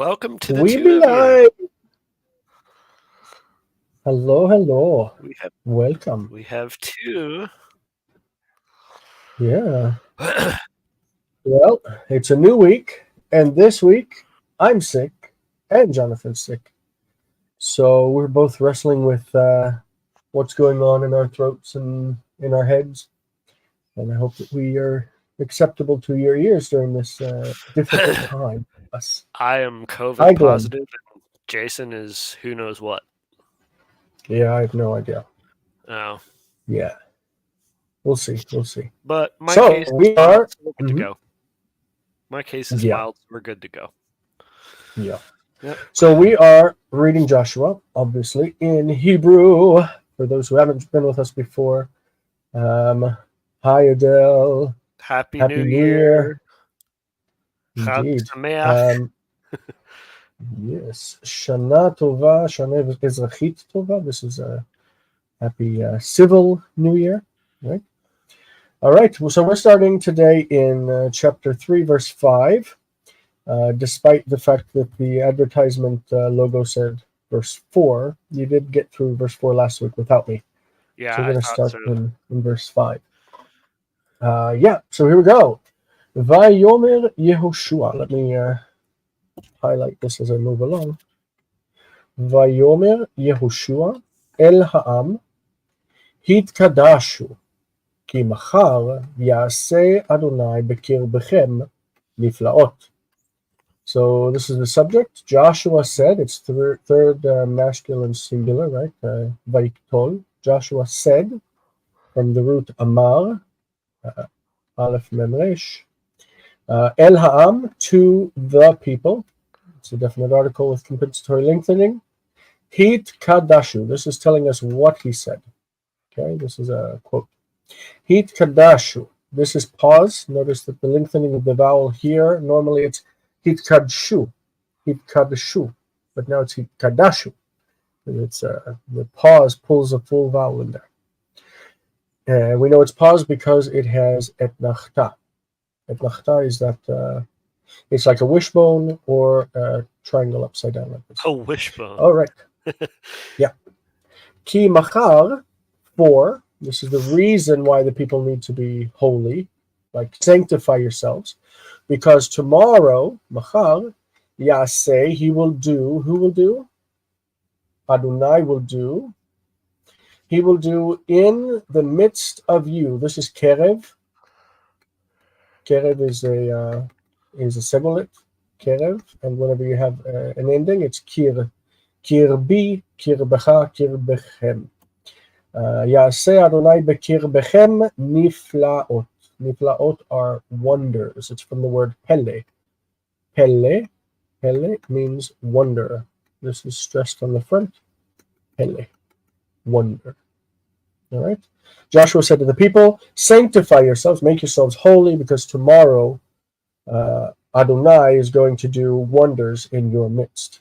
Welcome to the We two be of you. live. Hello. Welcome. We have two. Yeah. Well, it's a new week, and this week I'm sick, and Jonathan's sick. So we're both wrestling with what's going on in our throats and in our heads. And I hope that we are acceptable to your ears during this difficult time. Us. I am COVID Hi, Glenn. positive, and Jason is who knows what. Yeah, I have no idea. Oh. Yeah. We'll see. But my So, case is we mild, are- so we're good to go. My case is Yeah. mild, so we're good to go. Yeah. Yep. So we are reading Joshua, obviously, in Hebrew. For those who haven't been with us before, hi Adele. Happy New Year. Indeed. Chag Sameach. Yes. Shana Tova, Shana Ezrachit Tova. This is a happy civil New Year, right? All right. So we're starting today in chapter 3, verse 5. Despite the fact that the advertisement logo said verse 4, you did get through verse 4 last week without me. Yeah, So we're going to I start thought so. in verse 5. So here we go. Vayomer Yehoshua. Let me highlight this as I move along. Vayomer Yehoshua el ha'am hitkadashu ki machar ya'aseh Adonai b'kirbechem niflaot. So this is the subject. Joshua said, it's third masculine singular, right? Vayktol. Joshua said, from the root amar, aleph mem resh, el ha'am, to the people. It's a definite article with compensatory lengthening. Hit kadashu. This is telling us what he said. Okay, this is a quote. Hit kadashu. This is pause. Notice that the lengthening of the vowel here, normally it's hitkadashu, but now it's hitkadashu. It's the pause pulls a full vowel in there. We know it's pause because it has 𝗥𝗚𝗦𝗡𝗥. 𝗥𝗚𝗦𝗡𝗥 is that it's like a wishbone or a triangle upside down like this. A wishbone. All right. Yeah. Ki machar, for. This is the reason why the people need to be holy, like sanctify yourselves. Because tomorrow, machar, yaseh, he will do. Who will do? Adonai will do. He will do in the midst of you. This is kerev. Kerev is a segolet. Kerev, and whenever you have an ending, it's kir. Kirbi, kirbecha, kirbechem. Yaseh Adonai bekirbechem niflaot. Niflaot are wonders. It's from the word pele. Pele means wonder. This is stressed on the front. Pele, wonder. All right. Joshua said to the people, sanctify yourselves, make yourselves holy, because tomorrow Adonai is going to do wonders in your midst.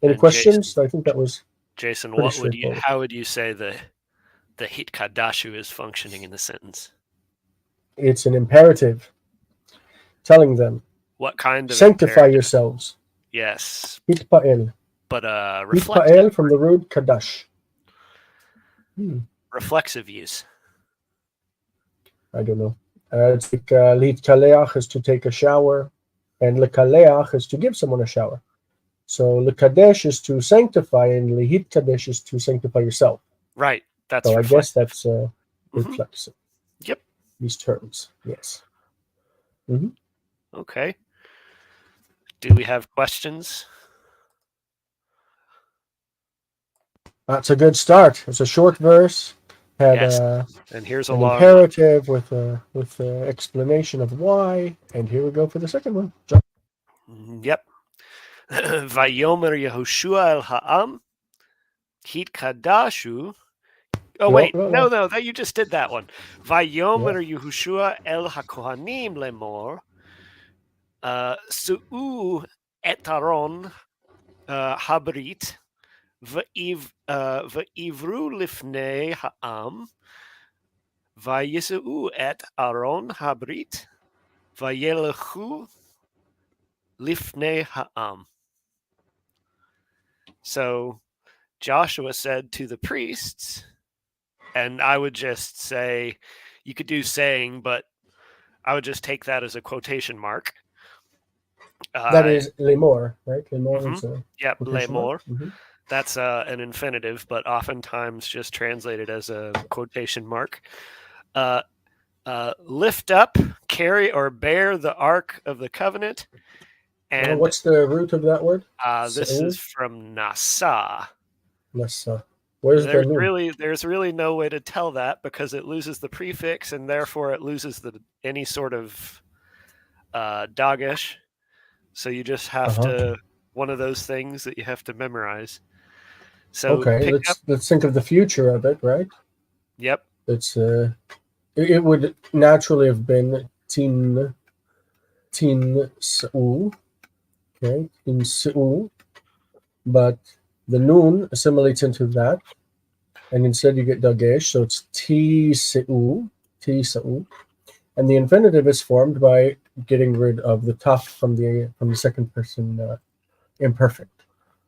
Any questions? Jason, I think that was Jason, pretty how would you say the hitkadashu is functioning in the sentence? It's an imperative, telling them, what kind of sanctify imperative? Yourselves. Yes. Hitpa'el. But Hitpa'el from the root kadash. Reflexive use. I don't know. It's like litkaleach is to take a shower, and lekaleach is to give someone a shower. So lekadesh is to sanctify, and lehitkadesh is to sanctify yourself. Right. That's so reflexive. I guess that's reflexive. Yep. These terms, yes. Okay. Do we have questions? That's a good start. It's a short verse. Had and here's an imperative with explanation of why. And here we go for the second one. Yep. Vayomer Yehoshua el ha'am hitkadashu. Oh wait, no, that you just did that one. Vayomer Yehoshua el hakohanim lemor su'u et Aaron habrit v'ivru lifnei ha'am vayisu'u et Aaron habrit vayelechu lifnei ha'am. So Joshua said to the priests, and I would just say, you could do saying, but I would just take that as a quotation mark. That is lemor, right? Lemor is yep, quotation mark. lemor. That's an infinitive, but oftentimes just translated as a quotation mark. Lift up, carry, or bear the Ark of the Covenant. And what's the root of that word? This is from Nasa. Nasa. Where's the nun? There's really no way to tell that because it loses the prefix and therefore it loses any sort of dagesh. So you just have to, one of those things that you have to memorize. So okay, let's think of the future of it, right? Yep. It's it would naturally have been tin sa'u, okay, in sa'u, but the nun assimilates into that, and instead you get dagesh, so it's ti sa'u, and the infinitive is formed by getting rid of the taf from the second person imperfect.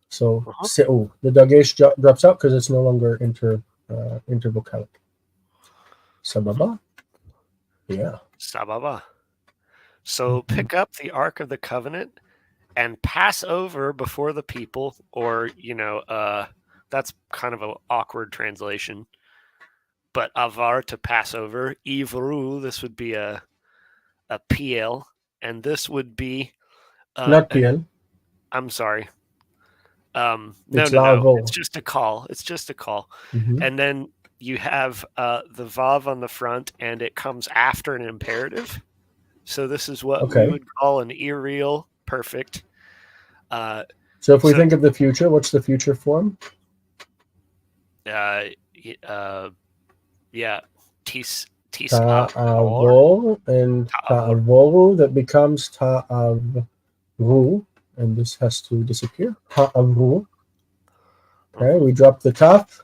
So sa'u, the dagesh drops out because it's no longer intervocalic. Sababa, yeah. Sababa. So pick up the Ark of the Covenant and pass over before the people, or that's kind of an awkward translation. But avar, to pass over. Ivru, this would be a PL, and this would be not PL. I'm sorry. No. It's just a call. And then you have the vav on the front, and it comes after an imperative. So this is what we would call an irreal perfect. So if we think of the future, what's the future form? Tis ta'avor, and ta'avoru, that becomes ta'avru, and this has to disappear. Ta'avru. Okay, we drop the taf.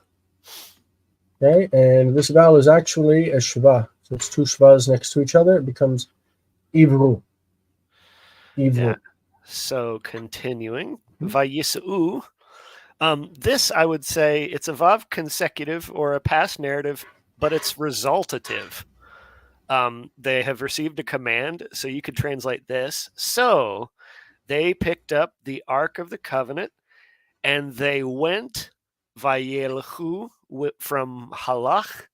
Okay, and this vowel is actually a shva. So it's two shvas next to each other. It becomes ivru. Yeah. So continuing, vayis'u. This, I would say, it's a vav consecutive or a past narrative, but it's resultative. They have received a command, so you could translate this. So they picked up the Ark of the Covenant, and they went vayelchu, from halach.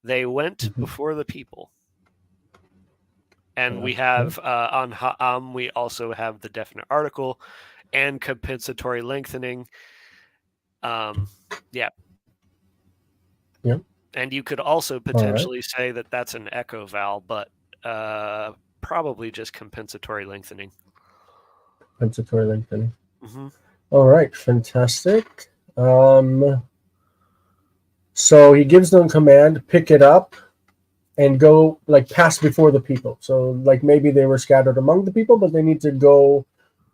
They went before the people. And we have on ha'am, we also have the definite article and compensatory lengthening. Yeah. And you could also potentially say that that's an echo vowel, but probably just compensatory lengthening. Compensatory lengthening. All right, fantastic. So he gives them command, pick it up and go, like, pass before the people. So, like, maybe they were scattered among the people, but they need to go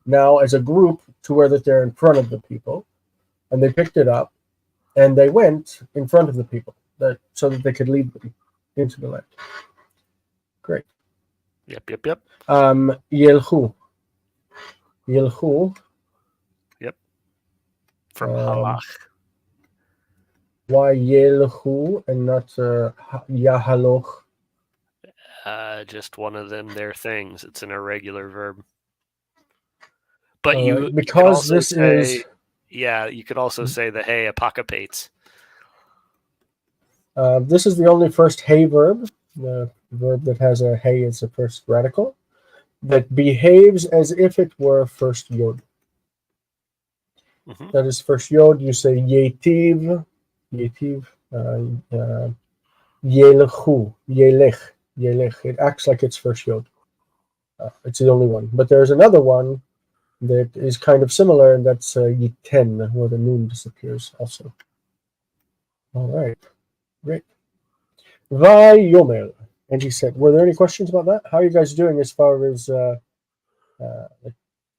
now as a group to where that they're in front of the people. And they picked it up and they went in front of the people so that they could lead them into the land. Great. Yep. Yelchu. Yep. From halach. Why yelchu and not yahaloch? Just one of them, their things. It's an irregular verb. But because this is... Yeah, you could also say the 𝗕𝗑𝗦𝗥𝗡𝗧. This is the only first hey verb, the verb that has a hey as the first radical, that behaves as if it were first yod. That is first yod. You say yetiv, yelchu, yelech. It acts like it's first yod. It's the only one. But there's another one that is kind of similar, and that's yiten, where the nun disappears also. All right, great. Vayomer, and he said, were there any questions about that? How are you guys doing as far as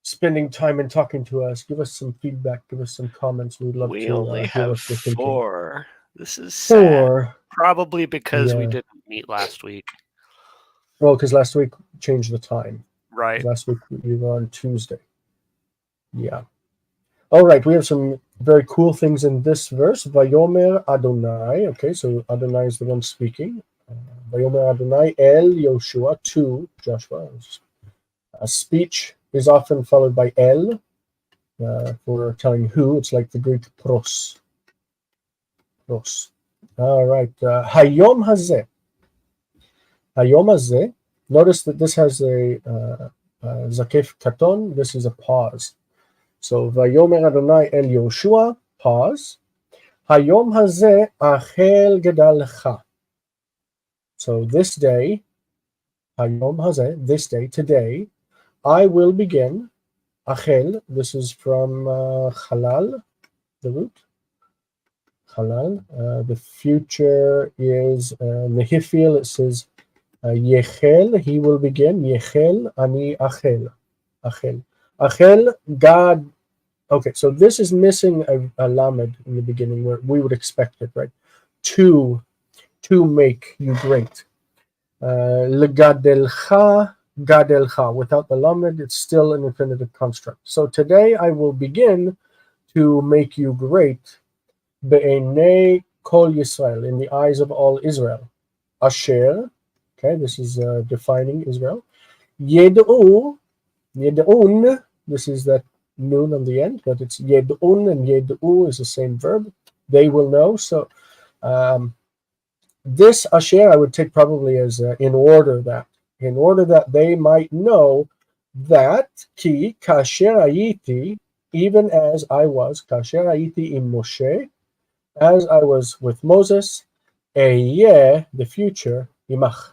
spending time and talking to us? Give us some feedback, give us some comments. We'd love to We only have 4. This is 4. Sad. Probably because we didn't meet last week. Well, because last week changed the time. Right. Last week we were on Tuesday. Yeah. All right, we have some very cool things in this verse. Vayomer Adonai. Okay, so Adonai is the one speaking. Vayomer Adonai El Yoshua to Joshua. A speech is often followed by El for telling who. It's like the Greek pros. Pros. All right. Hayom hazeh. Hayom hazeh. Notice that this has a zakef katon. This is a pause. So Vayomer Adonai El Yoshua, pause. Hayom hazeh 𝗥𝗘𝗦𝗪𝗔. So this day, Hayom hazeh, this day, today, I will begin. 𝗥𝗘, this is from halal, the root. Halal. The future is nehifil. It says yechel, he will begin. Yechel ani 𝗥𝗘. 𝗥𝗘. 𝗥𝗘, God. Okay, so this is missing a lamed in the beginning where we would expect it, right? To make you great. 𝗥𝗘𝗦𝗪𝗧, 𝗥𝗘𝗦𝗪𝗧. Without the lamed, it's still an infinitive construct. So today I will begin to make you great. בעיני כל Yisrael, in the eyes of all Israel. Asher, okay, this is defining Israel. ידעו, ידעון, this is that noon on the end, but it's yed'un and yed'u is the same verb. They will know. So this asher I would take probably as in order that they might know that ki kasher ayiti, even as I was, kasher ayiti im Moshe, as I was with Moses, ehyeh, the future, imach,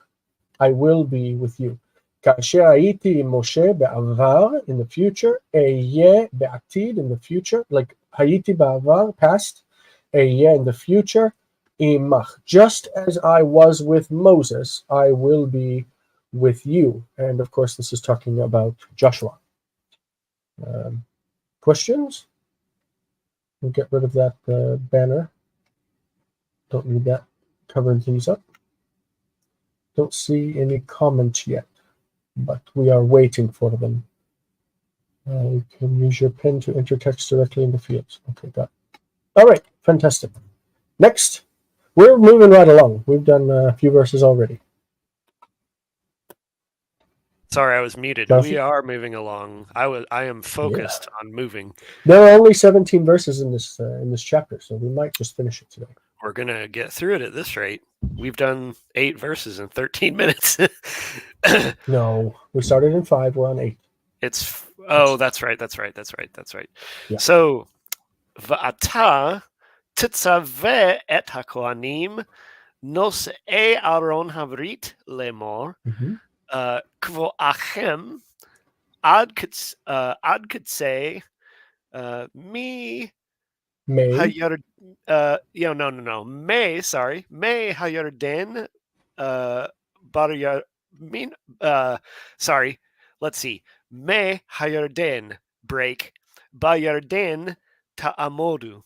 I will be with you. כאשר הייתי עם משה בעבר, in the future, אהיה בעתיד, in the future, like הייתי בעבר, past, אהיה in the future, עמך. Just as I was with Moses, I will be with you. And of course, this is talking about Joshua. Questions? We'll get rid of that banner. Don't need that covering things up. Don't see any comments yet, but we are waiting for them. You can use your pen to enter text directly in the fields. Okay, got it. All right, fantastic. Next, we're moving right along. We've done a few verses already. Sorry, I was muted. Jonathan? We are moving along. I am focused on moving. There are only 17 verses in this chapter, so we might just finish it today. We're gonna get through it at this rate. We've done 8 verses in 13 minutes. No, we started in 5. We're on 8. That's right. Yeah. So, va'ata titzaveh et hakohanim nosei Aaron Havrit lemor kvo'achem ad 𝗥𝗘𝗦𝗪𝗧 mi May. May hayarden let's see. Me hayarden break, bayarden ta'amodu.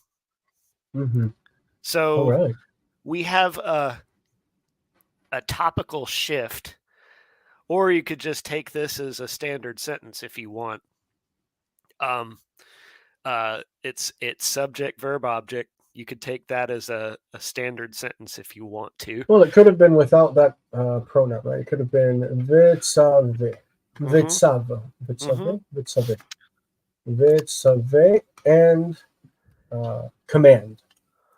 So right. we have a topical shift, or you could just take this as a standard sentence if you want. It's subject, verb, object. You could take that as a standard sentence if you want to. Well, it could have been without that pronoun, right? It could have been v'tzaveh, v'tzaveh, and command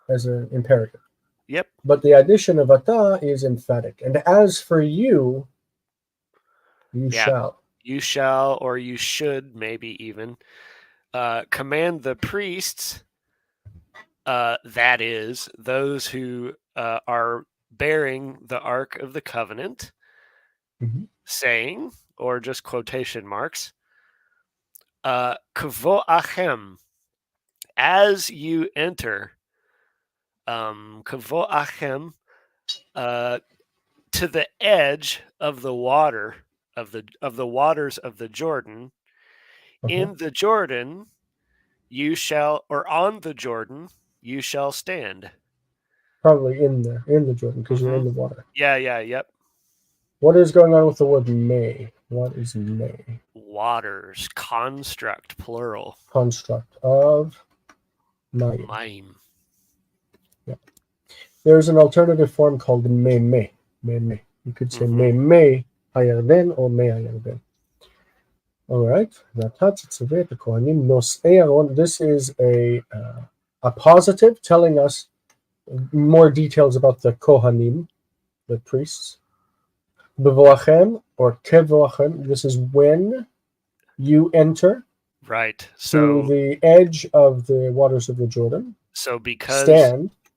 as an imperative. Yep. But the addition of ata is emphatic. And as for you, you shall. You shall, or you should, maybe even. Command the priests, that is, those who are bearing the Ark of the Covenant, saying, or just quotation marks, kvo'achem, as you enter, kvo'achem, to the edge of the water, of the waters of the Jordan. In the Jordan, you shall, or on the Jordan, you shall stand. Probably in the Jordan, because you're in the water. Yep. What is going on with the word may? What is me? Waters. Construct, plural. Construct of mayim. Mayim. Yeah. There's an alternative form called me. You could say me hayarden or me hayarden. All right. This is a positive telling us more details about the kohanim, the priests. Bevoachem or kevoachem. This is when you enter. Right. So to the edge of the waters of the Jordan. So because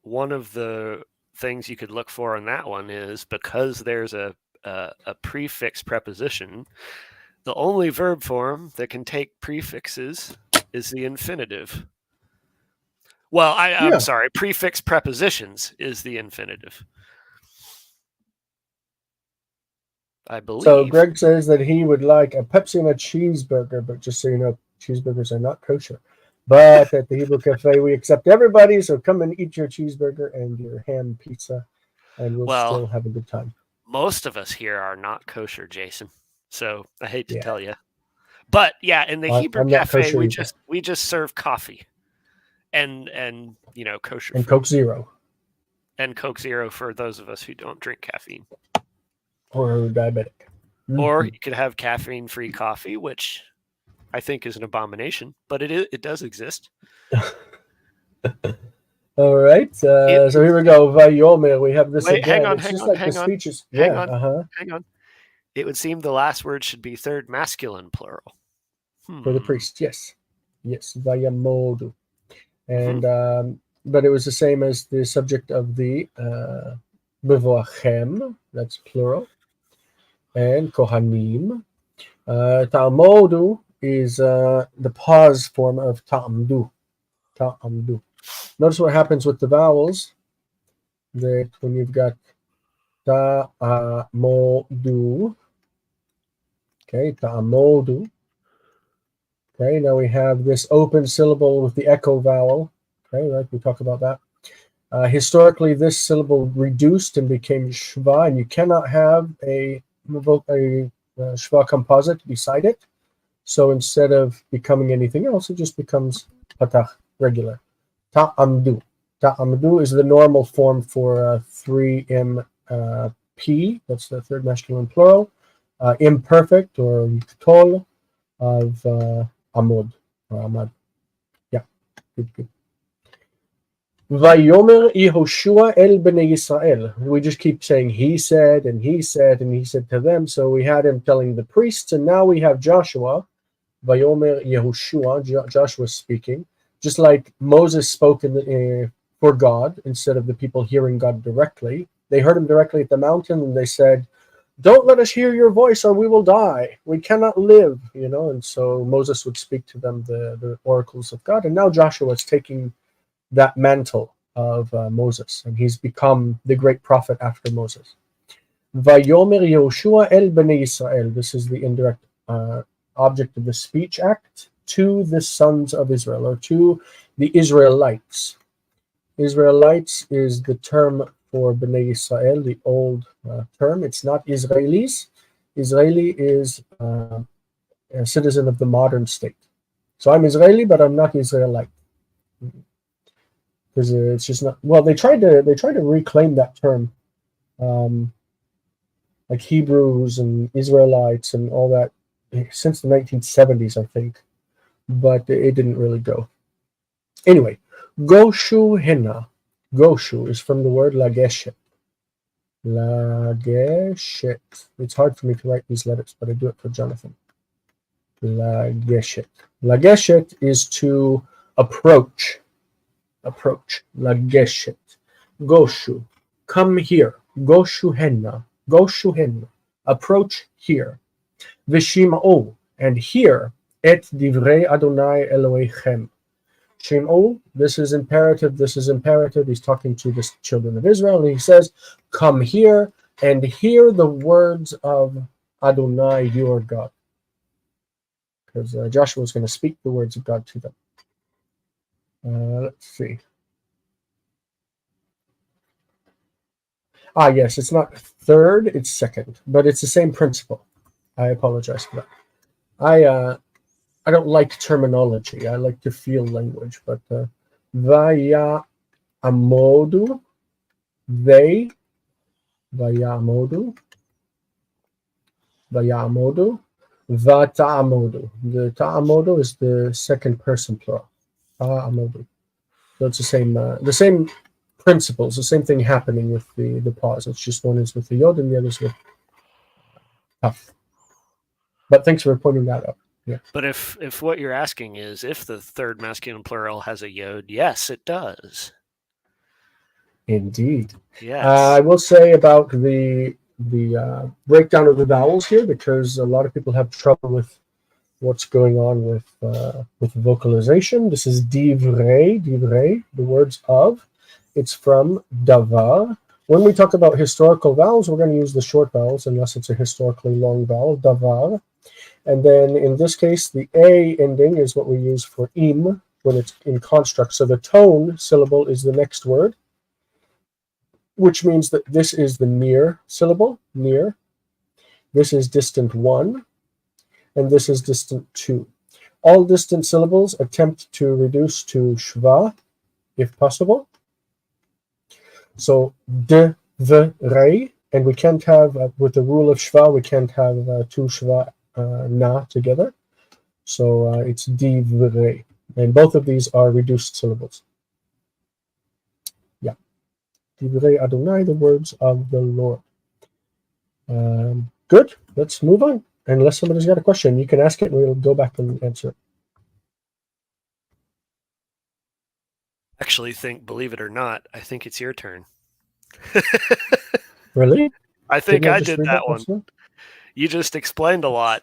one of the things you could look for in that one is because there's a prefix preposition, the only verb form that can take prefixes is the infinitive. Well, I'm sorry, prefix prepositions is the infinitive. I believe. So Greg says that he would like a Pepsi and a cheeseburger, but just so you know, cheeseburgers are not kosher. But at the Hebrew Cafe, we accept everybody, so come and eat your cheeseburger and your ham pizza, and we'll still have a good time. Most of us here are not kosher, Jason. So I hate to tell you. But yeah, in the Hebrew Cafe, we just serve coffee and kosher and food. Coke Zero. And Coke Zero for those of us who don't drink caffeine. Or diabetic. Or you could have caffeine-free coffee, which I think is an abomination, but it does exist. All right. So here we go. Vayomer. We have this again. Hang on. It would seem the last word should be third masculine plural. For the priest, yes. Yes. Vayamodu. And but it was the same as the subject of the bevoachem, that's plural. And kohanim. Ta'amodu is the pause form of ta'amdu. Ta'amdu. Notice what happens with the vowels. That when you've got ta'amodu. Okay, ta'amodu. Okay, now we have this open syllable with the echo vowel. Okay, right, we talk about that. Historically, this syllable reduced and became shva, and you cannot have a shva composite beside it. So instead of becoming anything else, it just becomes patach, regular. Ta'amdu. Ta'amdu is the normal form for 3M P, that's the third masculine plural, imperfect or tol of amod or amad. Yeah, good. Vayomer Yehoshua el bnei Yisrael. We just keep saying he said and he said and he said to them. So we had him telling the priests, and now we have Joshua. Vayomer Yehoshua, Joshua speaking, just like Moses spoke for God instead of the people hearing God directly. They heard him directly at the mountain, and they said, "Don't let us hear your voice, or we will die. We cannot live." And so Moses would speak to them the oracles of God, and now Joshua is taking that mantle of Moses, and he's become the great prophet after Moses. Vayomer Yehoshua el bnei Yisrael. This is the indirect object of the speech act to the sons of Israel, or to the Israelites. Israelites is the term for bnei Yisrael, the old term. It's not Israelis. Israeli is a citizen of the modern state. So I'm Israeli, but I'm not Israelite. Because it's just not. Well, they tried to reclaim that term, like Hebrews and Israelites and all that, since the 1970s, I think, but it didn't really go. Anyway, Goshu Hena. Goshu is from the word lageshet. Lageshet. It's hard for me to write these letters, but I do it for Jonathan. Lageshet. Lageshet is to approach. Lageshet. Goshu. Come here. Goshu Hena. Goshu Hena. Approach here. V'shim'u. And hear et divrei Adonai Elohechem. Shim'u, this is imperative. He's talking to the children of Israel, and he says, "Come here and hear the words of Adonai, your God." Because Joshua is going to speak the words of God to them. Let's see. Yes, it's not third, it's second, but it's the same principle. I apologize for that. I don't like terminology. I like to feel language. But 𝗥𝗘𝗦𝗘𝗧, they, 𝗥𝗘𝗦𝗘𝗧, 𝗥𝗘𝗦𝗘𝗧, 𝗥𝗘𝗦𝗘𝗧. The 𝗥𝗘𝗦𝗘𝗧 is the second person plural. 𝗥𝗘𝗦𝗘𝗧. So it's the same principles, the same thing happening with the pause. It's just one is with the yod and the other is with taf. But thanks for pointing that out. Yeah. But if what you're asking is if the third masculine plural has a yod, yes, it does. Indeed. Yes. I will say about the breakdown of the vowels here, because a lot of people have trouble with what's going on with vocalization. This is divrei, the words of. It's from davar. When we talk about historical vowels, we're going to use the short vowels unless it's a historically long vowel, davar. And then in this case, the a ending is what we use for im when it's in construct. So the tone syllable is the next word, which means that this is the near syllable, near. This is distant 1, and this is distant 2. All distant syllables attempt to reduce to shva, if possible. So de, v, re, and we can't have, with the rule of shva, we can't have two shva na together. So it's divrei. And both of these are reduced syllables. Yeah. Divrei Adonai, the words of the Lord. Good. Let's move on. Unless somebody's got a question, you can ask it and we'll go back and answer it. Actually think, believe it or not, I think it's your turn. Really? I think I did that one. You just explained a lot.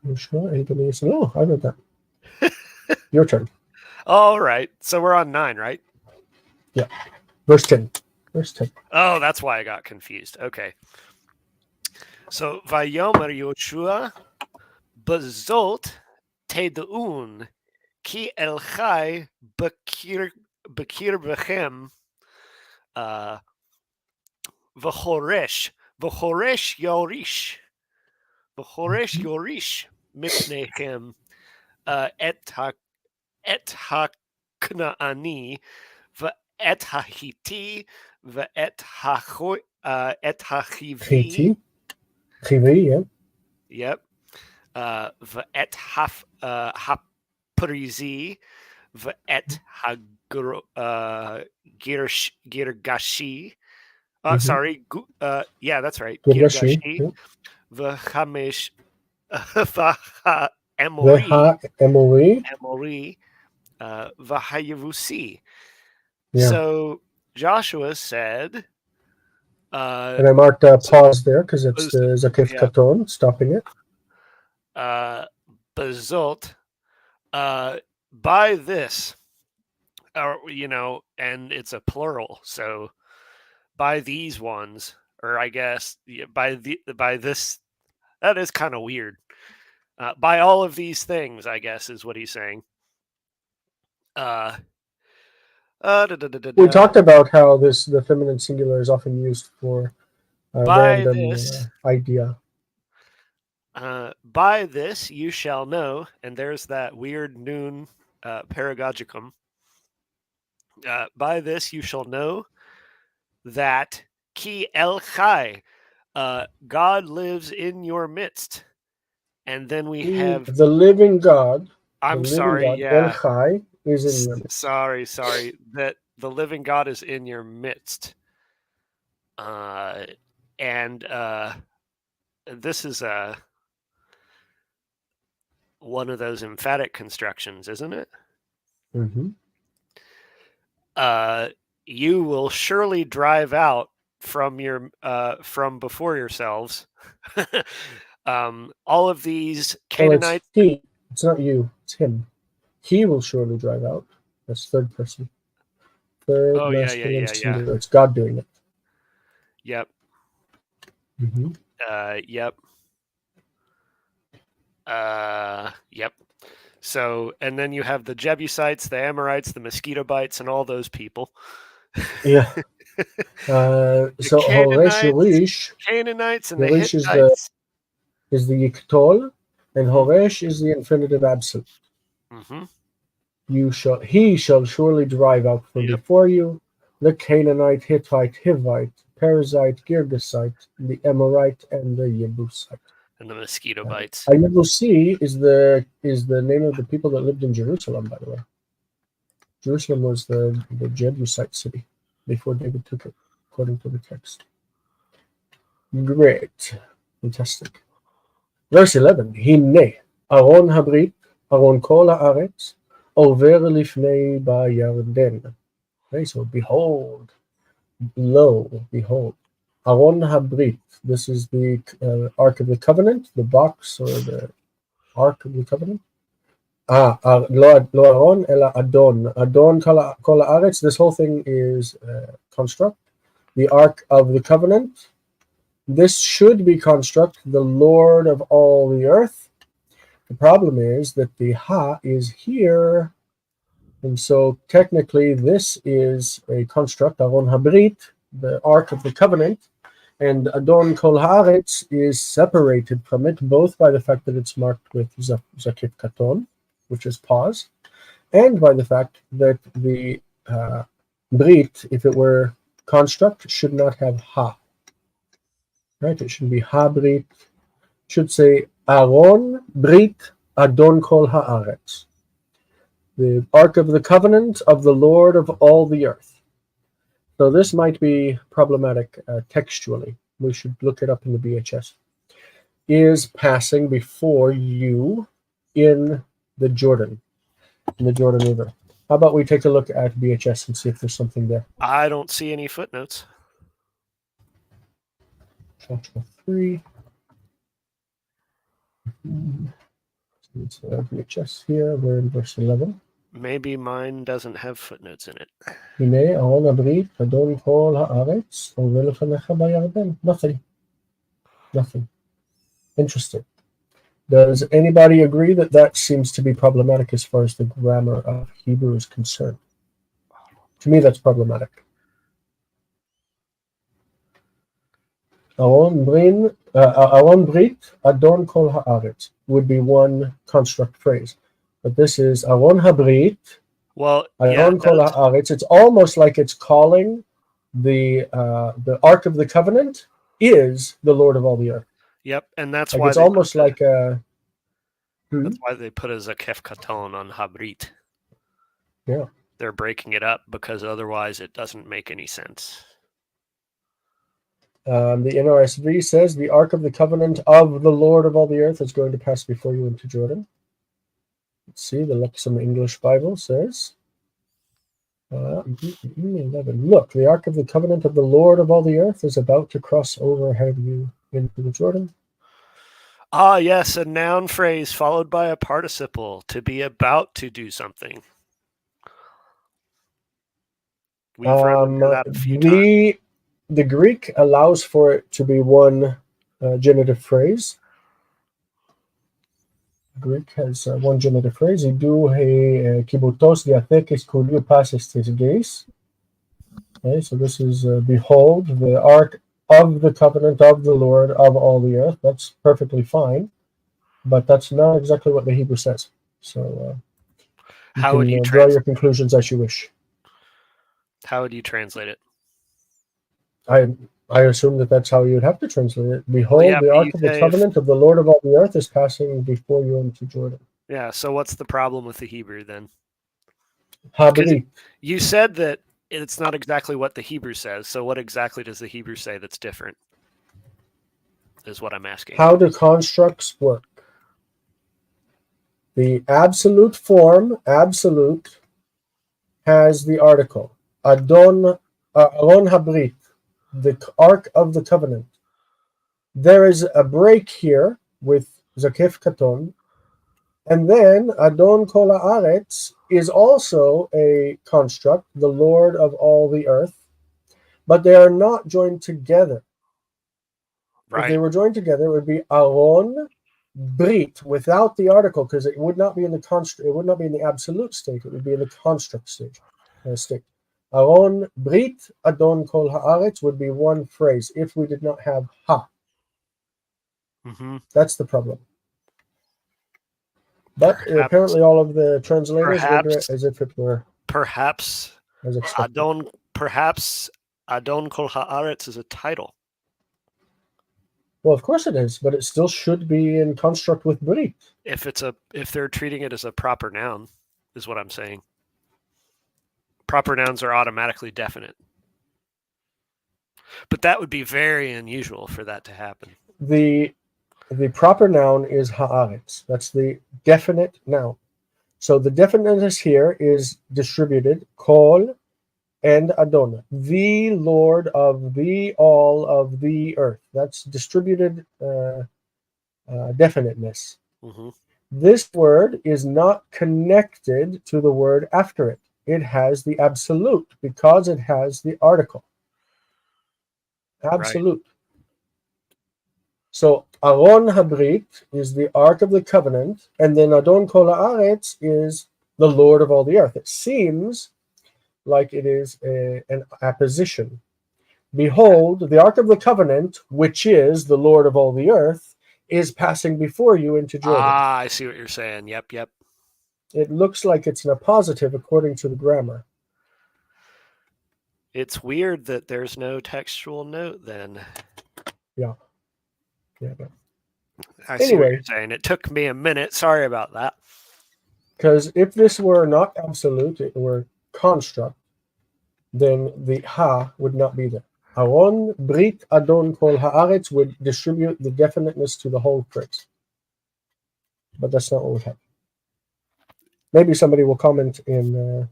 You sure? Anybody else? No, I read that. Your turn. All right. So we're on 9, right? Yeah. Verse 10. Verse 10. Oh, that's why I got confused. Okay. So, Vayomer Yoshua B'zot Tedu'un Ki 𝗥𝗚𝗦𝗥𝗡𝗦 𝗥𝗘𝗦𝗡𝗥 𝗥𝗚𝗦𝗥𝗡𝗦 Yorish Mipnechem 𝗥𝗚𝗦𝗥𝗡𝗦 𝗥𝗚𝗦 𝗥𝗚𝗦 yeah. Yep. 𝗥𝗚𝗦𝗥𝗡𝗦 𝗥𝗚𝗦𝗥𝗡𝗦. Sorry. Yeah, that's right. 𝗥𝗚𝗦. 𝗥𝗚𝗦. 𝗥𝗚𝗦. So Joshua said, and I marked a pause there because it's the Zakif Katon stopping it. B'zot, by this, and it's a plural, so by these ones, or I guess by this, that is kind of weird. By all of these things, I guess, is what he's saying. We talked about how the feminine singular is often used for a random idea. By this you shall know, and there's that weird noon 𝗥𝗚𝗦𝗥𝗡𝗦. By this you shall know that ki 𝗥𝗚𝗦, God lives in your midst. And then we have the living God. I'm sorry, yeah. 𝗥𝗚𝗦 is in your midst. Sorry. That the living God is in your midst. And this is one of those emphatic constructions, isn't it? Mm-hmm. You will surely drive out from before yourselves. All of these Canaanites. It's not you, it's him. He will surely drive out. That's third person. Third masculine singular. It's God doing it. Yep. Mm-hmm. Yep. Yep. So, and then you have the Jebusites, the Amorites, the mosquito bites, and all those people. Yeah. So Canaanites and the Hittites. is the 𝗥𝗘𝗦𝗛, and Horesh is the infinitive absolute. He shall surely drive out from before you the Canaanite, Hittite, Hivite, Perizzite, Girgashite, the Amorite, and the Jebusite. And the mosquito bites. Yebusi is the name of the people that lived in Jerusalem, by the way. Jerusalem was the Jebusite city before David took it, according to the text. Great. Fantastic. Verse 11. Hine, Aron habrit, Aron kol haaretz, over lifnei bayarden. Okay, so behold, lo, behold. Aron habrit. This is the Ark of the Covenant, the box or the Ark of the Covenant. Lo Aron ela Adon. Adon kol haaretz. This whole thing is construct. The Ark of the Covenant. This should be construct, the Lord of all the earth. The problem is that the Ha is here. And so technically this is a construct, Aron Habrit, the Ark of the Covenant. And Adon Kol Haaretz is separated from it, both by the fact that it's marked with 𝗥𝗘𝗦𝗘𝗏, which is pause, and by the fact that the Brit, if it were construct, should not have Ha. Right? It should be Habrit. Should say Aron Brit Adon Kol Haaretz, the Ark of the Covenant of the Lord of all the earth. So this might be problematic textually. We should look it up in the BHS. Is passing before you in the Jordan River. How about we take a look at BHS and see if there's something there? I don't see any footnotes. Chapter 3. It's BHS here. We're in verse 11. Maybe mine doesn't have footnotes in it. הנה ארון הברית, אדון כל הארץ, עובר לפניך בירדן. Nothing. Interesting. Does anybody agree that that seems to be problematic as far as the grammar of Hebrew is concerned? To me, that's problematic. Aron Brit, Adon Kol Haaretz would be one construct phrase. But this is Aron Habrit, well, Aron Kol Haaretz. It's almost like it's calling the Ark of the Covenant is the Lord of all the earth. Yep, and that's like why it's almost like a. That's why they put a 𝗥𝗘𝗏 on Habrit. Yeah. They're breaking it up because otherwise it doesn't make any sense. The NRSV says the Ark of the Covenant of the Lord of all the earth is going to pass before you into Jordan. Let's see, the Lexham English Bible says, 11. Look, the Ark of the Covenant of the Lord of all the earth is about to cross over ahead of you into the Jordan. Ah, yes, a noun phrase followed by a participle, to be about to do something. We've run into that a few times. The Greek allows for it to be one genitive phrase. Greek has one genitive phrase. 𝗥𝗘𝗦𝗘𝗥𝗡𝗏 διαθέκεις κουλίου πάσης της γης. Okay, so this is behold the Ark of the Covenant of the Lord of all the earth. That's perfectly fine, but that's not exactly what the Hebrew says. So you How can would you draw your conclusions as you wish. How would you translate it? I assume that that's how you would have to translate it. Behold, the Ark of the Covenant of the Lord of all the earth is passing before you into Jordan. Yeah, so what's the problem with the Hebrew then? Habrit. You said that it's not exactly what the Hebrew says, so what exactly does the Hebrew say that's different? Is what I'm asking. How do constructs work? The absolute form, absolute, has the article. Aron Habrit, the Ark of the Covenant. There is a break here with 𝗥𝗘𝗦𝗘𝗏, and then Adon Kol Haaretz is also a construct, the Lord of all the earth, but they are not joined together. Right. If they were joined together, it would be Aron Brit without the article, because it would not be in the construct. It would not be in the absolute state. It would be in the construct state. Aron Brit Adon Kol Haaretz would be one phrase if we did not have Ha. Mm-hmm. That's the problem. But apparently all of the translators render it as if it were perhaps as expected. Adon Kol Haaretz is a title. Well, of course it is, but it still should be in construct with Brit. If they're treating it as a proper noun, is what I'm saying. Proper nouns are automatically definite. But that would be very unusual for that to happen. The proper noun is haaretz. That's the definite noun. So the definiteness here is distributed, kol and adon, the Lord of the all of the earth. That's distributed definiteness. Mm-hmm. This word is not connected to the word after it. It has the absolute because it has the article. Absolute. Right. So Aron Habrit is the Ark of the Covenant, and then Adon Kol Haaretz is the Lord of all the earth. It seems like it is an apposition. Behold, the Ark of the Covenant, which is the Lord of all the earth, is passing before you into Jordan. Ah, I see what you're saying. Yep. It looks like it's an appositive according to the grammar. It's weird that there's no textual note then. Yeah. I see what you're saying. It took me a minute. Sorry about that. Because if this were not absolute, it were construct, then the ha would not be there. Aron, Brit, Adon, Kol Haaretz would distribute the definiteness to the whole phrase. But that's not what we have. Maybe somebody will comment in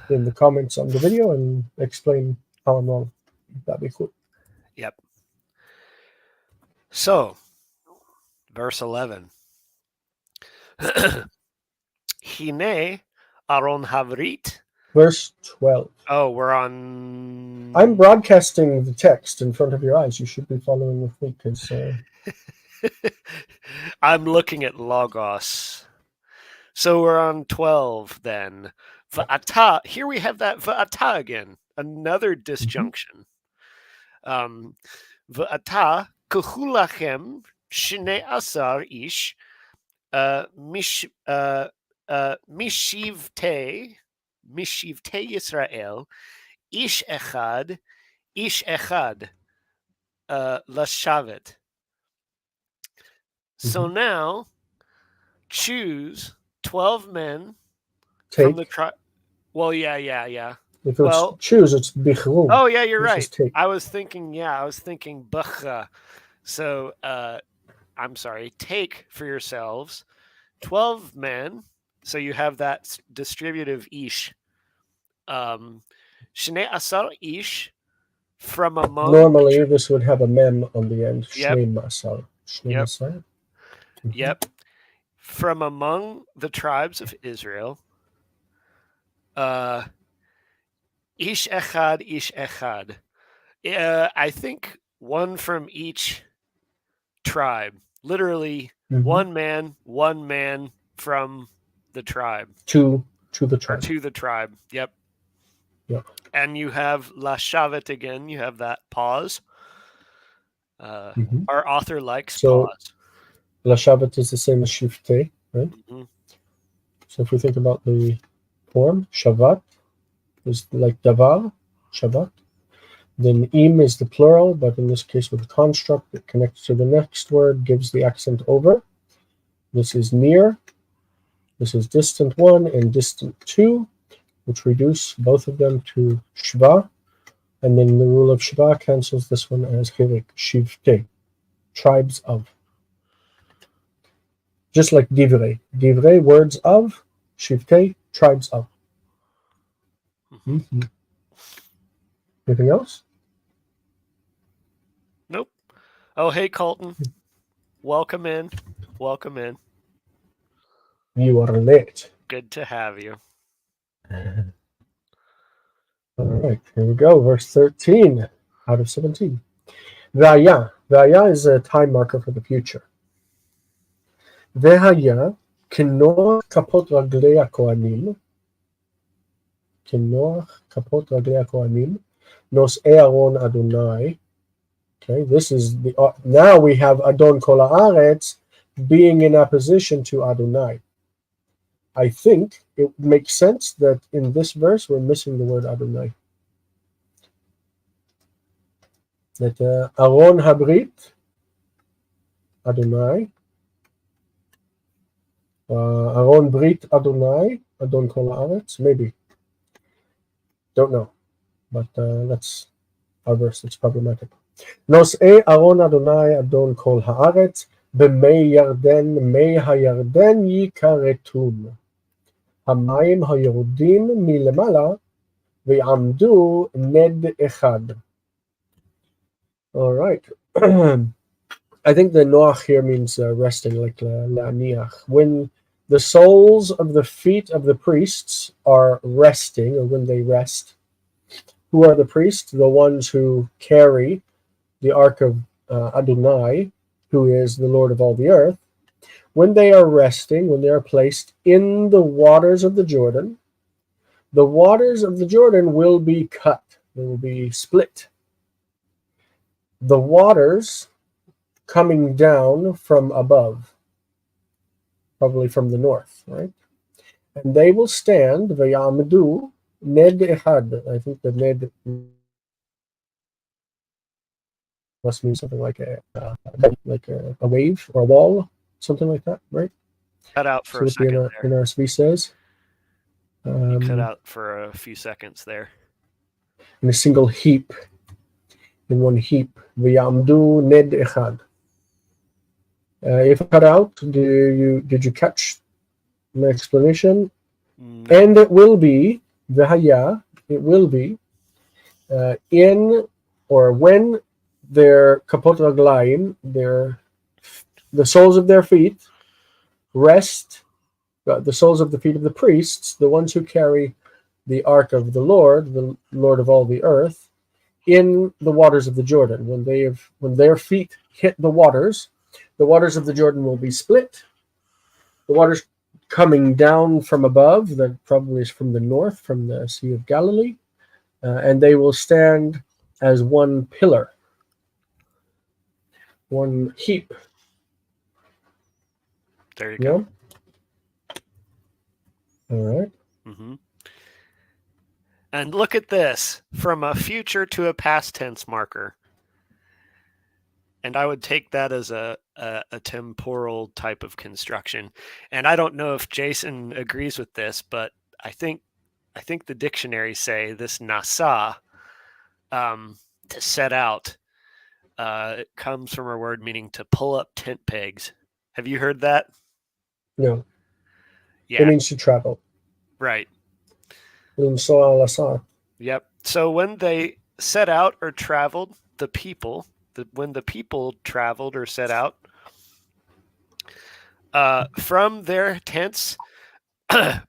the comments on the video and explain how I'm wrong. That'd be cool. Yep. So, verse 11. Hine Aron Havrit. Verse 12. Oh, we're on... I'm broadcasting the text in front of your eyes. You should be following with me because... I'm looking at Logos. So we're on 12 then. Va'ata. Here we have that va'ata again. Another disjunction. Va'ata kahulachem shnei asar ish mishivtei Yisrael ish echad lashavet. So now choose 12 men from the tribe. Well, yeah. If it's choose, it's bichru. Oh, yeah, you're right. I was thinking bacha. So, I'm sorry. Take for yourselves 12 men. So you have that distributive ish. Shnei asar ish from among. Normally, this would have a mem on the end. Yep. Shnei asar. Yep. Yep. From among the tribes of Israel, ish echad. I think one from each tribe. Literally, one man from the tribe. To the tribe. Or to the tribe. Yep. Yep. And you have lashavet again. You have that pause. Our author likes pause. Lashavet is the same as shivtei, right? So if we think about the form, shavat is like davar, shavat. Then im is the plural, but in this case with the construct, it connects to the next word, gives the accent over. This is near. This is distant one and distant two, which reduce both of them to shva. And then the rule of shva cancels this one as hirik, shivtei, tribes of. Just like divrei. Divrei, words of. Shivtei, tribes of. Anything else? Nope. Oh, hey, Colton. Welcome in. You are late. Good to have you. All right, here we go. Verse 13 out of 17. V'aya. V'aya is a time marker for the future. V'haya kenoach kapot raglei hakohanim. Kenoach kapot raglei hakohanim. Nos'ei Aron Adonai. Okay, this is the now we have Adon Kol Haaretz being in opposition to Adonai. I think it makes sense that in this verse we're missing the word Adonai. That Aron Habrit, Adonai, Aron Brit Adonai, Adon Kol Haaretz, maybe. Don't know, but that's our verse. It's problematic. נושאי ארון אדוני אדון כל הארץ, במי ירדן, מי הירדן יכרתון. המים היורדים מלמעלה, ויעמדו נד אחד. All right. I think the noach here means resting, like la'aniach. When the soles of the feet of the priests are resting, or when they rest, who are the priests? The ones who carry the ark of Adonai, who is the Lord of all the earth. When they are resting, when they are placed in the waters of the Jordan will be cut. They will be split. The waters coming down from above, probably from the north, right? And they will stand, v'yamdu ned echad. I think the ned must mean something like a wave or a wall, something like that, right? Cut out for a second there. In our Svi says. You cut out for a few seconds there. In a single heap, in one heap, v'yamdu ned echad. If cut out, did you catch my explanation? No. And it will be v'haya. It will be in or when their kapot raglayim, the soles of their feet rest. The soles of the feet of the priests, the ones who carry the ark of the Lord of all the earth, in the waters of the Jordan. When their feet hit the waters of the Jordan will be split. The waters coming down from above, that probably is from the north, from the Sea of Galilee, and they will stand as one pillar, one heap. There you go. All right. Mm-hmm. And look at this, from a future to a past tense marker. And I would take that as a temporal type of construction. And I don't know if Jason agrees with this, but I think the dictionaries say this nasa, to set out, it comes from a word meaning to pull up tent pegs. Have you heard that? No. Yeah. It means to travel. Right. Yep. So when they set out or traveled, when the people traveled or set out from their tents,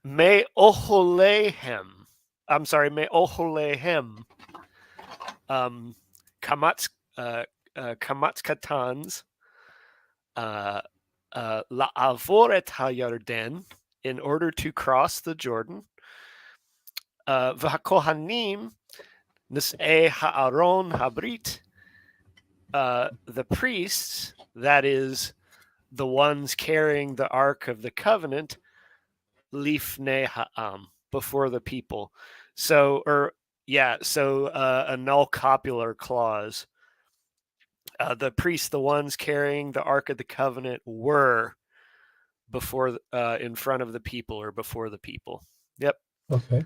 me'oholehem, 𝗥𝗘𝗦𝗘𝗏𝗏𝗏𝗏𝗏𝗏𝗏𝗏𝗏𝗏𝗏𝗏𝗏𝗏𝗏𝗏 la'avor et hayarden, in order to cross the Jordan. V'hakohanim nis'ei ha'aron habrit, the priests, that is, the ones carrying the Ark of the Covenant, lifnei ha'am, before the people. So a null copular clause. The priests, the ones carrying the Ark of the Covenant, were before, in front of the people, or before the people. Yep. Okay.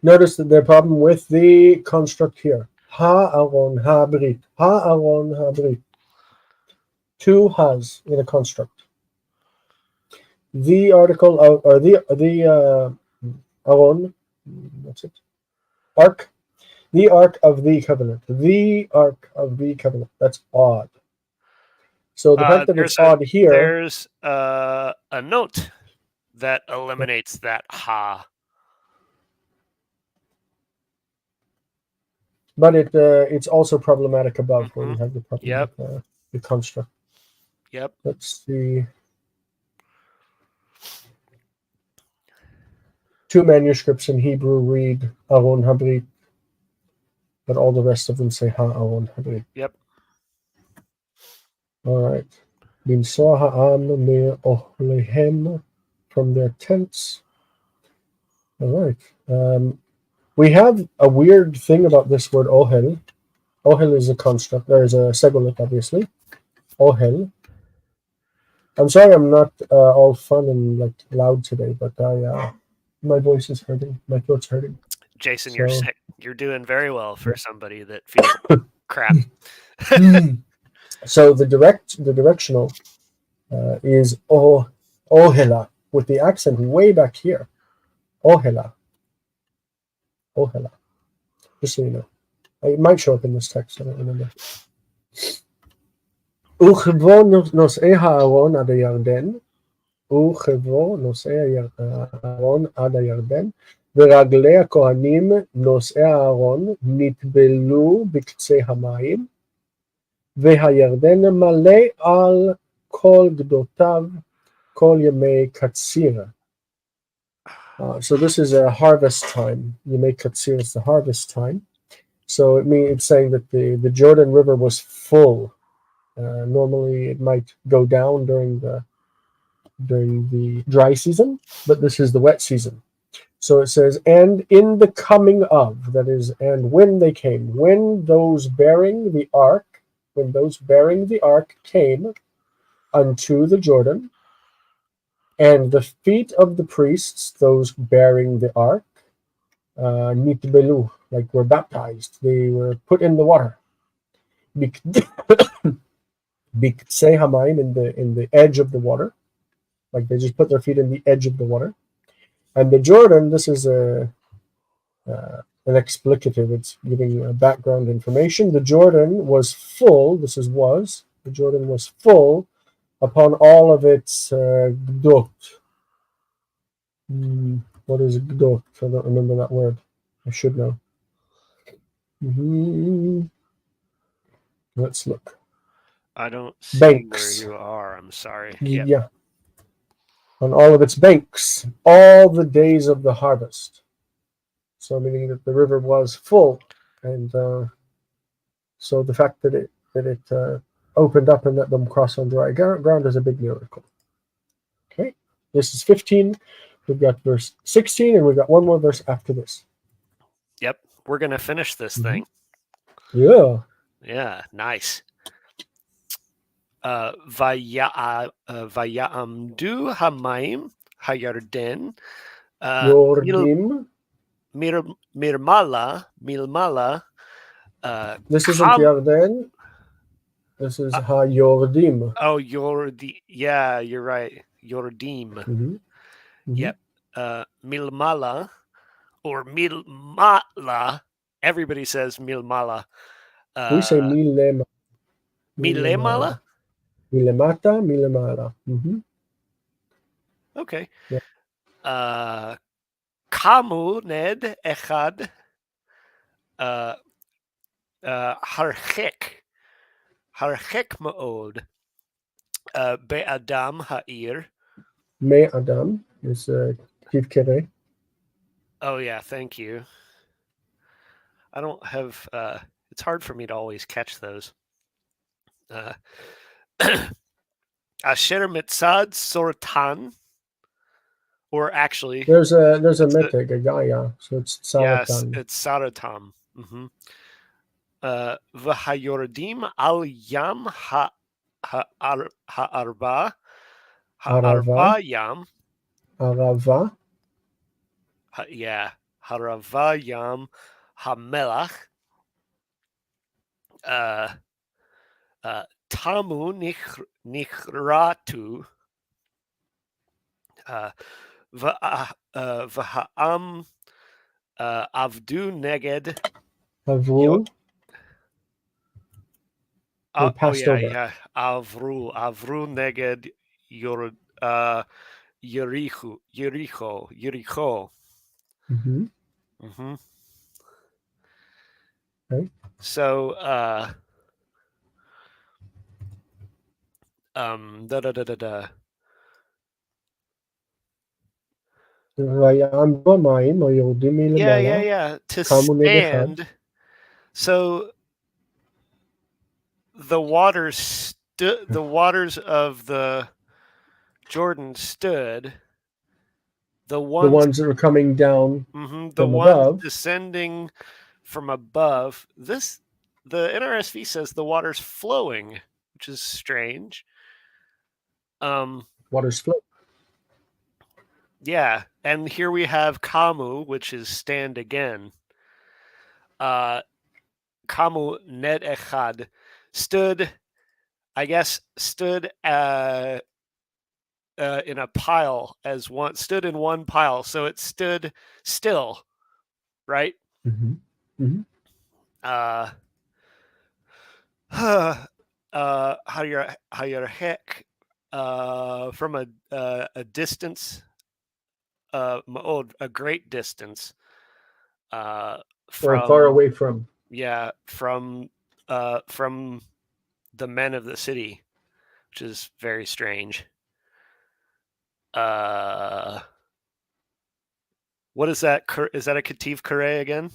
Notice that the problem with the construct here. Ha'aron ha'brit. Ha'aron ha'brit. Two has in a construct. The article or the Aron, what's it? Ark. The Ark of the Covenant. The Ark of the Covenant. That's odd. So the fact that it's odd here. There's a note that eliminates that ha. But it's also problematic above, where we have the problem Yep. with the construct. Yep. Let's see. Two manuscripts in Hebrew read Aron Habrit, but all the rest of them say Ha Aron Habrit. Yep. All right. Bimsoa ha'am me'ohlehem, from their tents. All right. We have a weird thing about this word ohel. Ohel is a construct. There is a segolith, obviously. Ohel. I'm sorry I'm not all fun and like loud today, but my voice is hurting. My throat's hurting. Jason, So- you're sick. You're doing very well for somebody that feels crap. So the directional is ohela, with the accent way back here. Ohela. Ohela. Just so you know. It might show up in this text, I don't remember. 𝗥𝗘𝗦𝗚𝗛𝗧 נושאי הארון עד הירדן, 𝗥𝗘𝗦𝗚𝗛 נושאי הארון עד הירדן, ורגלי הכהנים נושאי הארון נטבלו בקצה המים, והירדן מלא על כל גדותיו כל ימי קציר. So this is a harvest time. Yemei Katsir is the harvest time. So it's saying that the Jordan River was full. Normally it might go down during the dry season, but this is the wet season. So it says, and in the coming of, that is, and when they came, when those bearing the ark came unto the Jordan, and the feet of the priests, those bearing the ark, nitbelu, like were baptized, they were put in the water. Biktsei hamayim, in the edge of the water, like they just put their feet in the edge of the water. And the Jordan, this is an explicative, it's giving background information. The Jordan was full, the Jordan was full upon all of its gdot. What is gdot? I don't remember that word. I should know. Let's look. I don't see Banks. where you are. I'm sorry. Yeah. On all of its banks, all the days of the harvest. So meaning that the river was full, and so the fact that it opened up and let them cross on dry ground is a big miracle. Okay, this is 15. We've got verse 16, and we've got one more verse after this. Yep, we're gonna finish this thing. Yeah. Yeah, nice. Vayamdu hamayim hayarden. Yordim. Milmala. This isn't Yarden. This is Ha-Yordim. Oh, yeah, you're right. Yordim. Yep. Milmala or Milmala. Everybody says Milmala. We say Milema. Milemala? Milemata, Milemala. Okay. Yeah. Kamu ned echad harchek ma'od be'adam ha'ir. Me'adam is 𝗕𝗘𝗦𝗘𝗏. Oh yeah, thank you. I don't have it's hard for me to always catch those. Asher mitzad sortan, or actually there's a meteg, a gaya, so it's saratan. Yes, it's saratam. V'hayordim al yam ha'arba yam. Arava. Yeah, harava yam hamelach. Tamu nichratu. V'ha'am avdu neged. Avru. They passed over. Yeah. Avru neged Yericho. Okay. So Yeah. To stand. So the waters the waters of the Jordan stood. The ones that were coming down the from ones above. descending from above. The NRSV says the water's flowing, which is strange. Water's flow. Yeah, and here we have 𝗥𝗚𝗦𝗡𝗥, which is stand again. 𝗥𝗚𝗦𝗡𝗥𝗏 stood, I guess, stood in a pile as one, stood in one pile, so it stood still, right? 𝗕𝗘𝗦𝗡𝗥, from a distance, a great distance, or far away from. Yeah, from the men of the city, which is very strange. What is that? Is that a 𝗕𝗘𝗦𝗡𝗥𝗡 again?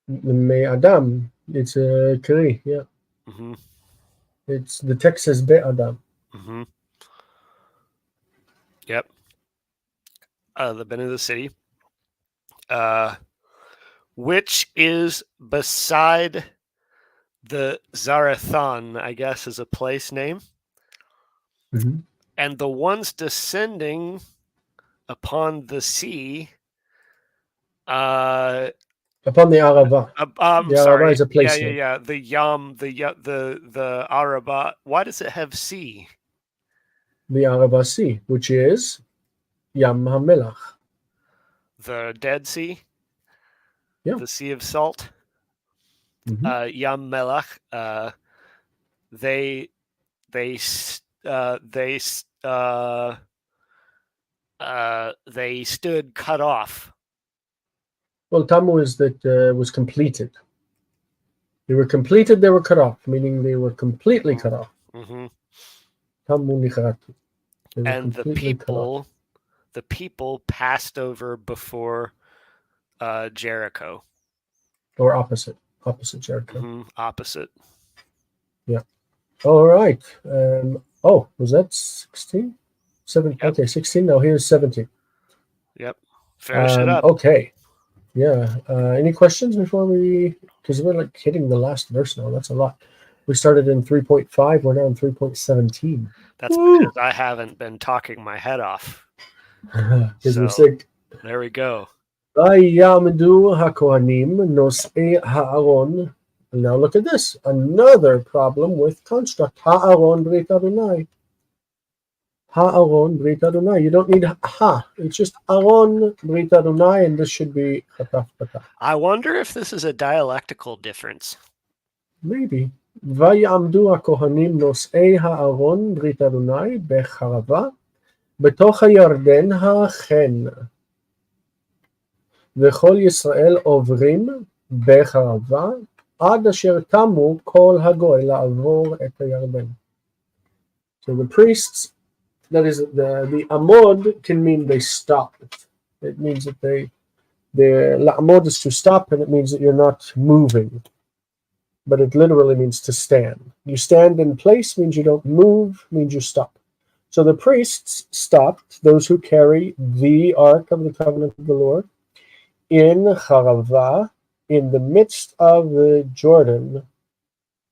Me Adam. It's a 𝗥𝗘𝗦, yeah. It's the text says Be Adam. Yep. The men of the city, which is beside the 𝗔𝗕𝗏, I guess, is a place name. And the ones descending upon the sea, upon the Arava. The Arava is a place name. Yeah. The Yam, the Arava. Why does it have sea? The Arava Sea, which is Yam HaMelach. The Dead Sea. Yeah. The Sea of Salt. Yam Melach. They stood cut off. Well, Tamu is that was completed. They were completed, they were cut off, meaning they were completely cut off. Tamu nicharatu. And the people passed over before Jericho. Or opposite Jericho. Opposite. Yeah. All right. Was that 16? 17. Yep. Okay, 16. Now here's 17. Yep. Finish it up. Okay. Yeah. Any questions before we? Because we're like hitting the last verse now. That's a lot. We started in 3.5. We're now in 3.17. That's because I haven't been talking my head off. Because we're sick. There we go. ויעמדו הכהנים נושאי הארון. Now look at this. Another problem with construct. הארון ברית אדוני. הארון ברית אדוני. You don't need ha. It's just ארון ברית אדוני, and this should be חטף פתח. I wonder if this is a dialectical difference. Maybe. ויעמדו הכהנים נושאי הארון ברית אדוני בחרבה בתוך הירדן החן. וכל ישראל עוברים בחרבה עד אשר תמו כל הגוי לעבור את הירדן. So the priests, that is the amod can mean they stopped. It means that the amod is to stop, and it means that you're not moving. But it literally means to stand. You stand in place means you don't move, means you stop. So the priests stopped, those who carry the Ark of the Covenant of the Lord, in Charava, in the midst of the Jordan,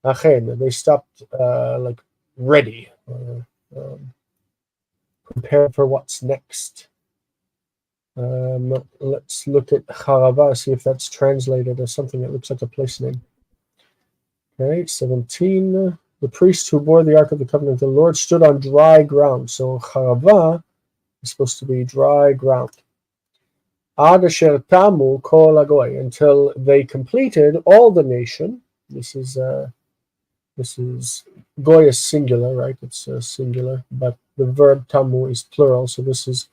Achen. They stopped like ready, prepared for what's next. Let's look at Charava, see if that's translated as something that looks like a place name. Okay, 17. The priests who bore the Ark of the Covenant of the Lord stood on dry ground. So Charava is supposed to be dry ground. Ad asher tamu kol hagoy, until they completed all the nation. This is goy is singular, right? It's singular, but the verb tamu is plural. So this is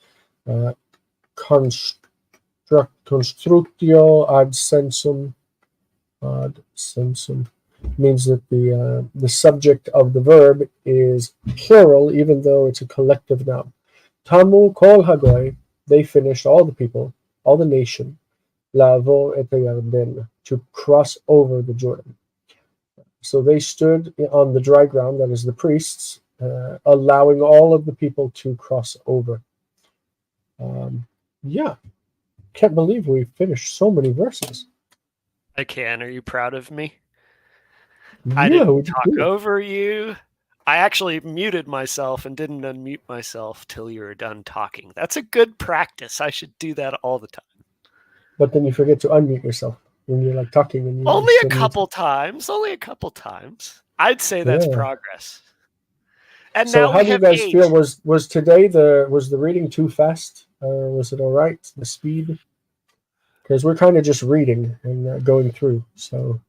constructio ad sensum. Ad sensum means that the subject of the verb is plural, even though it's a collective noun. Tamu kol hagoy, they finished, all the people, all the nation, לעבור את הירדן, to cross over the Jordan. So they stood on the dry ground, that is the priests, allowing all of the people to cross over. Yeah, can't believe we finished so many verses. I can. Are you proud of me? Yeah, I didn't we did talk good. over you. I actually muted myself and didn't unmute myself till you were done talking. That's a good practice. I should do that all the time. But then you forget to unmute yourself when you're like talking. And Only a couple times. Only a couple times. I'd say that's progress. And so now how we do you have guys 8. feel? Was today the reading too fast? Was it all right? The speed? Because we're kind of just reading and going through. So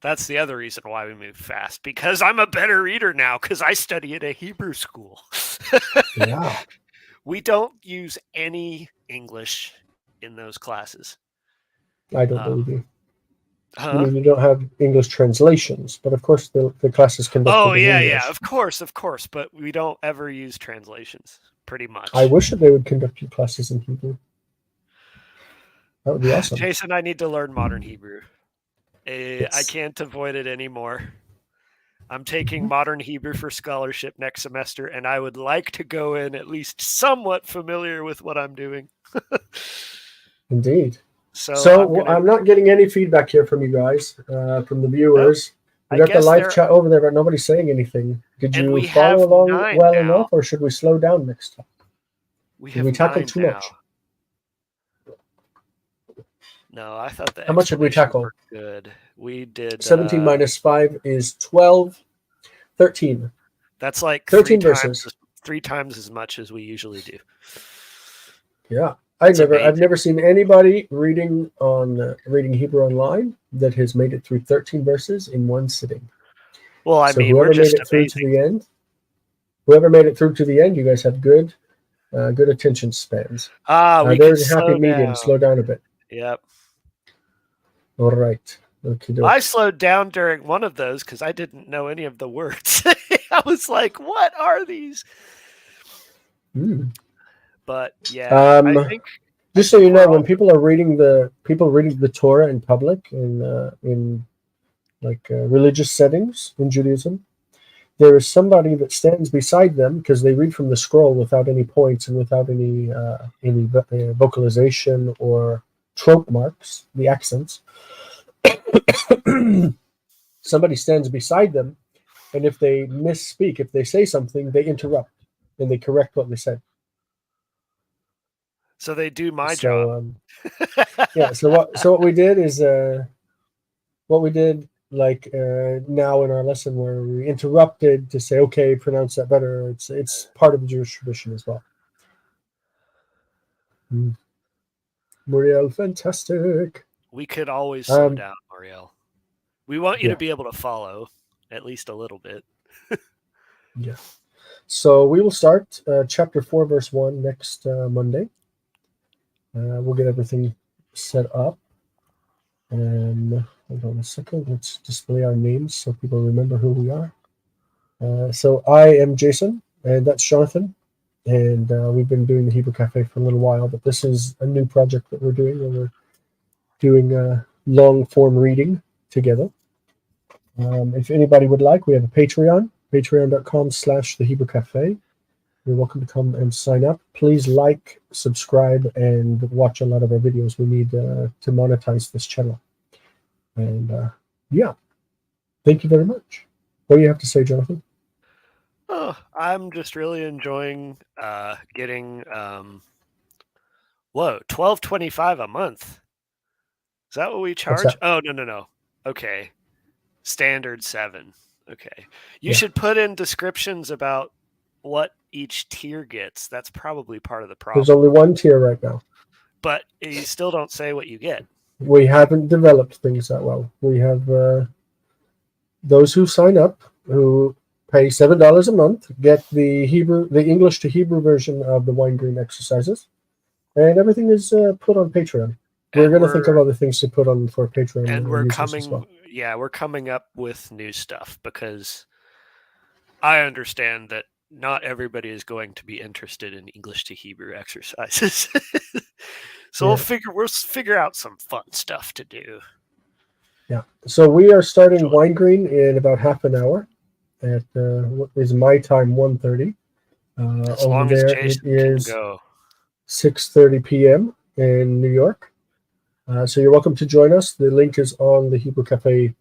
that's the other reason why we move fast, because I'm a better reader now because I study at a Hebrew school. Yeah. We don't use any English in those classes. I don't believe you. Huh? I mean, you don't have English translations, but of course the classes conducted in English. Yeah, of course, but we don't ever use translations, pretty much. I wish that they would conduct your classes in Hebrew. That would be awesome. Jason, I need to learn modern Hebrew. I can't avoid it anymore. I'm taking modern Hebrew for scholarship next semester, and I would like to go in at least somewhat familiar with what I'm doing. Indeed. So I'm not getting any feedback here from you guys, from the viewers. We got the live chat over there, but nobody's saying anything. Did you follow along well enough, or should we slow down next time? Did we tackle too much? No, I thought that. How much did we tackle? Good. We did 17 minus 5 is 12. 13. That's like 13 verses. 3 times as much as we usually do. Yeah. I've never seen anybody reading Hebrew online that has made it through 13 verses in one sitting. Well, I mean, we're just amazing. Whoever made it through to the end, you guys have good attention spans. There's a happy medium. Slow down a bit. Yep. All right. Okay. I slowed down during one of those because I didn't know any of the words. I was like, "What are these?" But yeah, I think, just so you know, when people are reading the Torah in public in like religious settings in Judaism, there is somebody that stands beside them because they read from the scroll without any points and without any vocalization or trope marks, the accents. Somebody stands beside them, and if they misspeak, if they say something, they interrupt and they correct what they said. So they do my job. Yeah. So what we did is now in our lesson where we interrupted to say, okay, pronounce that better. It's part of the Jewish tradition as well. Muriel, fantastic. We could always slow down, Muriel. We want you to be able to follow at least a little bit. Yeah. So we will start chapter 4, verse 1 next Monday. We'll get everything set up. And hold on a second. Let's display our names so people remember who we are. So I am Jason, and that's Jonathan. And we've been doing the Hebrew Cafe for a little while, but this is a new project that we're doing where we're doing long-form reading together. If anybody would like, we have a Patreon, patreon.com/the Hebrew Cafe. You're welcome to come and sign up. Please like, subscribe, and watch a lot of our videos. We need to monetize this channel. And yeah, thank you very much. What do you have to say, Jonathan? Oh, I'm just really enjoying getting $12.25 a month. Is that what we charge? Oh, no. Okay. Standard 7. Okay. You should put in descriptions about what each tier gets. That's probably part of the problem. There's only one tier right now. But you still don't say what you get. We haven't developed things that well. We have those who sign up, who pay $7 a month, get the English to Hebrew version of the wine green exercises, and everything is put on Patreon. We're going to think of other things to put on for Patreon. And we're coming up with new stuff because I understand that not everybody is going to be interested in English to Hebrew exercises. So we'll figure out some fun stuff to do. Yeah. So we are starting Wine Green in about half an hour at what is my time 1:30. As Over long as there Jason it is can go. 6:30 p.m. in New York. So you're welcome to join us. The link is on the Hebrew Cafe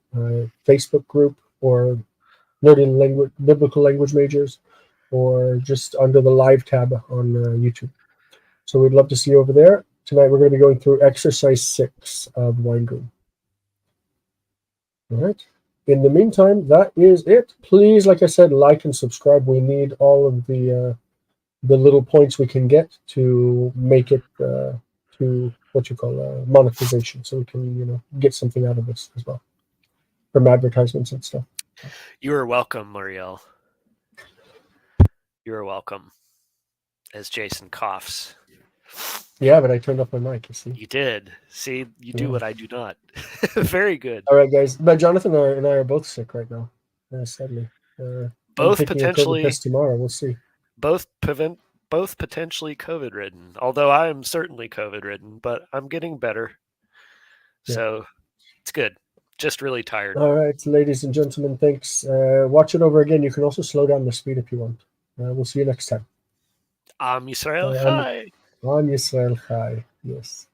Facebook group, or Learning Biblical Language Majors, or just under the live tab on YouTube. So we'd love to see you over there. Tonight we're going to be going through exercise 6 of Wine Green. All right. In the meantime, that is it. Please, like I said, like and subscribe. We need all of the little points we can get to make it to what you call monetization, so we can get something out of this as well from advertisements and stuff. You are welcome, Muriel. You are welcome. As Jason coughs. Yeah, but I turned off my mic, you see. You did. See, you do what I do not. Very good. All right, guys. But Jonathan and I are both sick right now, sadly. Both I'm taking a COVID test tomorrow. We'll see. Both potentially COVID-ridden. Although I am certainly COVID-ridden, but I'm getting better. Yeah. So it's good. Just really tired. All right, ladies and gentlemen, thanks. Watch it over again. You can also slow down the speed if you want. We'll see you next time. Am Yisrael Chai. Am Yisrael Chai. Yes.